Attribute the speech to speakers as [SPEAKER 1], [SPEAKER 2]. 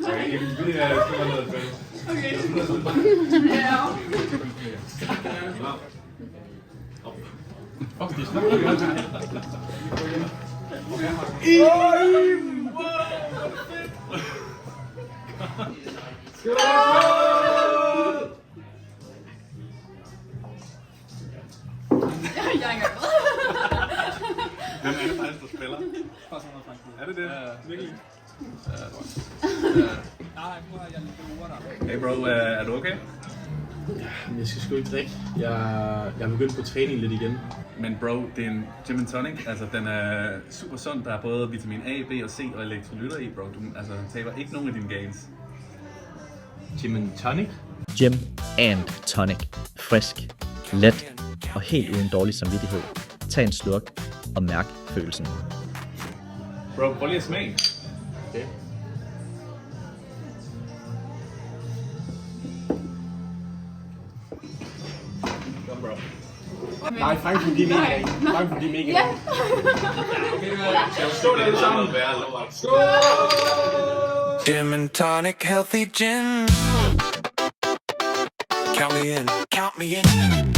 [SPEAKER 1] Det er noget fælles.
[SPEAKER 2] Okay. Ja.
[SPEAKER 1] Fuck, de snakker jo altid.
[SPEAKER 2] Jeg er ikke engang med.
[SPEAKER 1] Hvem er det faktisk, der spiller? Er det det? Virkelig? Hey bro, er du okay?
[SPEAKER 3] Jeg skal sgu ikke drikke. Jeg er begyndt på træning lidt igen.
[SPEAKER 1] Men bro, det er en gym and tonic. Altså, den er super sund. Der er både vitamin A, B og C og elektrolytter i, bro. Du taber ikke nogen af dine gains.
[SPEAKER 3] Gym and tonic?
[SPEAKER 4] Gym and tonic. Frisk, let og helt uden dårlig samvittighed. Tag en slurk og mærk følelsen.
[SPEAKER 1] Bro, prøv lige at smage.
[SPEAKER 3] Okay. Kom, bro. Nej, Frank kunne give mega ikke. Frank kunne give mega ikke.
[SPEAKER 1] Skal vi stå der alle sammen?
[SPEAKER 5] Gym and tonic, healthy gin. Count me in, count me in.